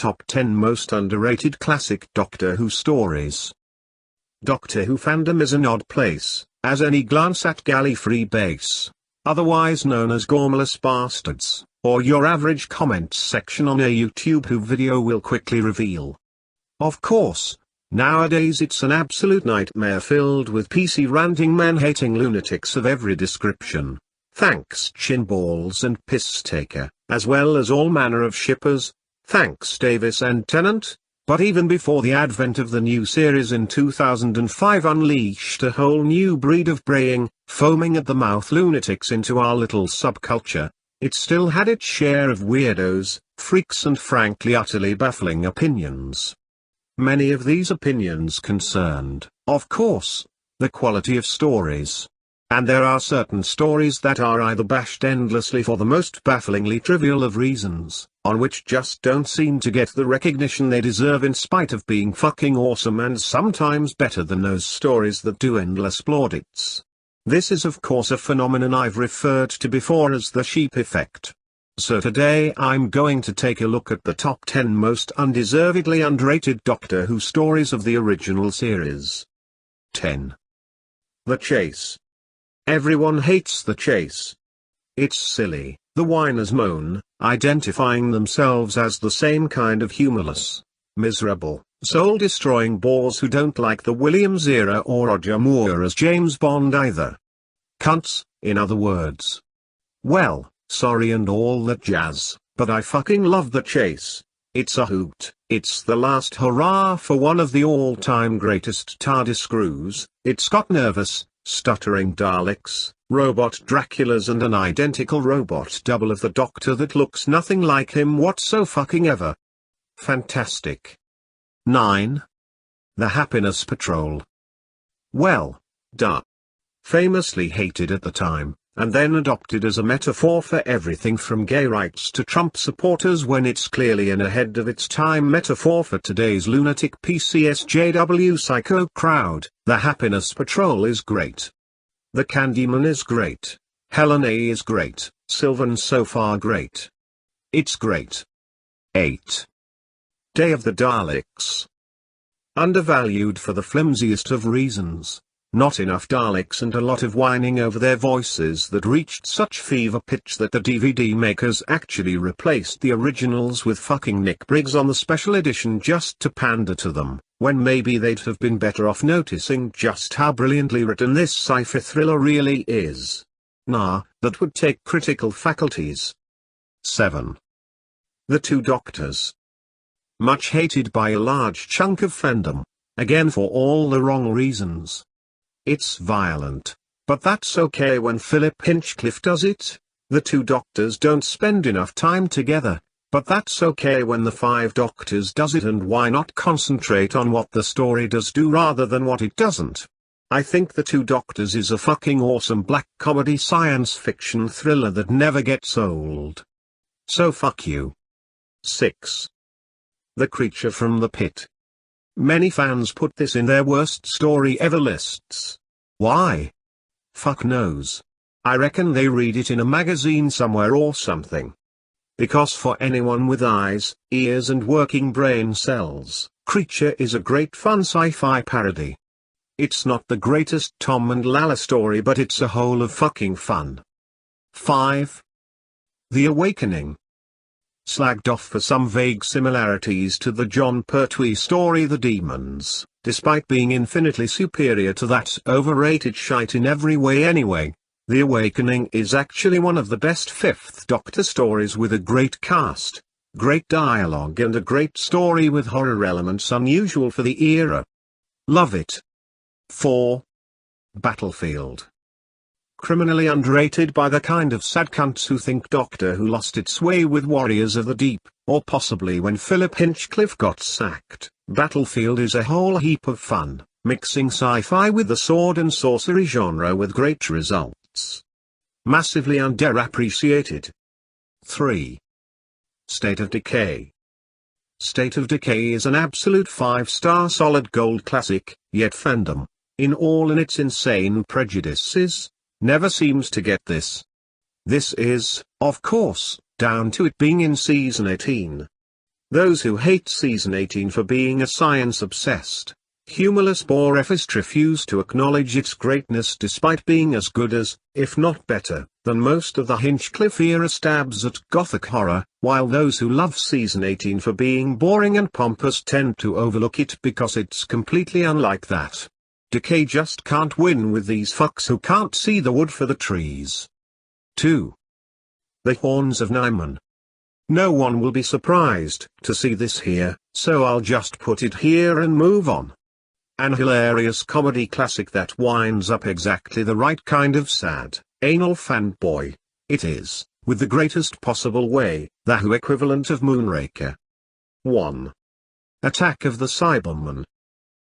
top 10 most underrated classic Doctor Who stories. Doctor Who fandom is an odd place, as any glance at Gallifrey Base, otherwise known as Gormless Bastards, or your average comments section on a YouTube Who video will quickly reveal. Of course, nowadays it's an absolute nightmare filled with PC ranting man-hating lunatics of every description. Thanks Chinballs and Pisstaker, as well as all manner of shippers, thanks Davis and Tennant, but even before the advent of the new series in 2005 unleashed a whole new breed of braying, foaming at the mouth lunatics into our little subculture, it still had its share of weirdos, freaks and frankly utterly baffling opinions. Many of these opinions concerned, of course, the quality of stories. And there are certain stories that are either bashed endlessly for the most bafflingly trivial of reasons, or which just don't seem to get the recognition they deserve in spite of being fucking awesome and sometimes better than those stories that do endless plaudits. This is of course a phenomenon I've referred to before as the sheep effect. So today I'm going to take a look at the top 10 most undeservedly underrated Doctor Who stories of the original series. 10. The Chase. Everyone hates the chase. It's silly, the whiners moan, identifying themselves as the same kind of humorless, miserable, soul-destroying bores who don't like the Williams era or Roger Moore as James Bond either. Cunts, in other words. Well, sorry and all that jazz, but I fucking love the chase. It's a hoot, it's the last hurrah for one of the all-time greatest TARDIS screws. It's got nervous, stuttering Daleks, robot Draculas and an identical robot double of the Doctor that looks nothing like him whatso-fucking-ever. Fantastic. 9. The Happiness Patrol. Well, duh. Famously hated at the time, and then adopted as a metaphor for everything from gay rights to Trump supporters when it's clearly an ahead of its time metaphor for today's lunatic PCSJW psycho crowd. The Happiness Patrol is great. The Candyman is great. Helen A is great. Sylvan so far great. It's great. 8. Day of the Daleks. Undervalued for the flimsiest of reasons. Not enough Daleks and a lot of whining over their voices that reached such fever pitch that the DVD makers actually replaced the originals with fucking Nick Briggs on the special edition just to pander to them, when maybe they'd have been better off noticing just how brilliantly written this sci-fi thriller really is. Nah, that would take critical faculties. 7. The Two Doctors. Much hated by a large chunk of fandom, again for all the wrong reasons. It's violent, but that's okay when Philip Hinchcliffe does it. The Two Doctors don't spend enough time together, but that's okay when the Five Doctors does it, and why not concentrate on what the story does do rather than what it doesn't? I think The Two Doctors is a fucking awesome black comedy science fiction thriller that never gets old. So fuck you. 6. The Creature from the Pit. Many fans put this in their worst story ever lists. Why? Fuck knows. I reckon they read it in a magazine somewhere or something. Because for anyone with eyes, ears and working brain cells, Creature is a great fun sci-fi parody. It's not the greatest Tom and Lala story, but it's a whole of fucking fun. 5. The Awakening. Slagged off for some vague similarities to the Jon Pertwee story The Demons, despite being infinitely superior to that overrated shite in every way anyway. The Awakening is actually one of the best Fifth Doctor stories with a great cast, great dialogue and a great story with horror elements unusual for the era. Love it. 4. Battlefield. Criminally underrated by the kind of sad cunts who think Doctor Who lost its way with Warriors of the Deep, or possibly when Philip Hinchcliffe got sacked. Battlefield is a whole heap of fun, mixing sci-fi with the sword and sorcery genre with great results. Massively underappreciated. 3. State of Decay. State of Decay is an absolute 5-star solid gold classic, yet fandom, in all in its insane prejudices, never seems to get this. This is, of course, down to it being in season 18. Those who hate Season 18 for being a science-obsessed, humorless bore-effist refuse to acknowledge its greatness despite being as good as, if not better, than most of the Hinchcliffe-era stabs at gothic horror, while those who love Season 18 for being boring and pompous tend to overlook it because it's completely unlike that. Decay just can't win with these fucks who can't see the wood for the trees. 2. The Horns of Nimon. No one will be surprised to see this here, so I'll just put it here and move on. An hilarious comedy classic that winds up exactly the right kind of sad, anal fanboy. It is, with the greatest possible way, the Who equivalent of Moonraker. 1. Attack of the Cybermen.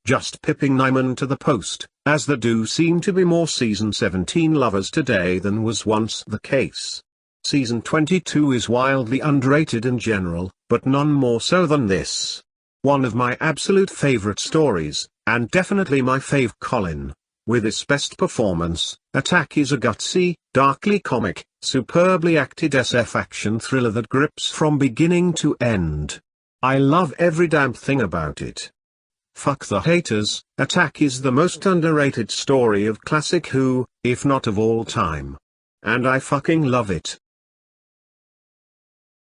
Just pipping Nimon to the post, as there do seem to be more Season 17 lovers today than was once the case. Season 22 is wildly underrated in general, but none more so than this. One of my absolute favorite stories, and definitely my fave Colin. With its best performance, Attack is a gutsy, darkly comic, superbly acted SF action thriller that grips from beginning to end. I love every damn thing about it. Fuck the haters, Attack is the most underrated story of classic Who, if not of all time. And I fucking love it.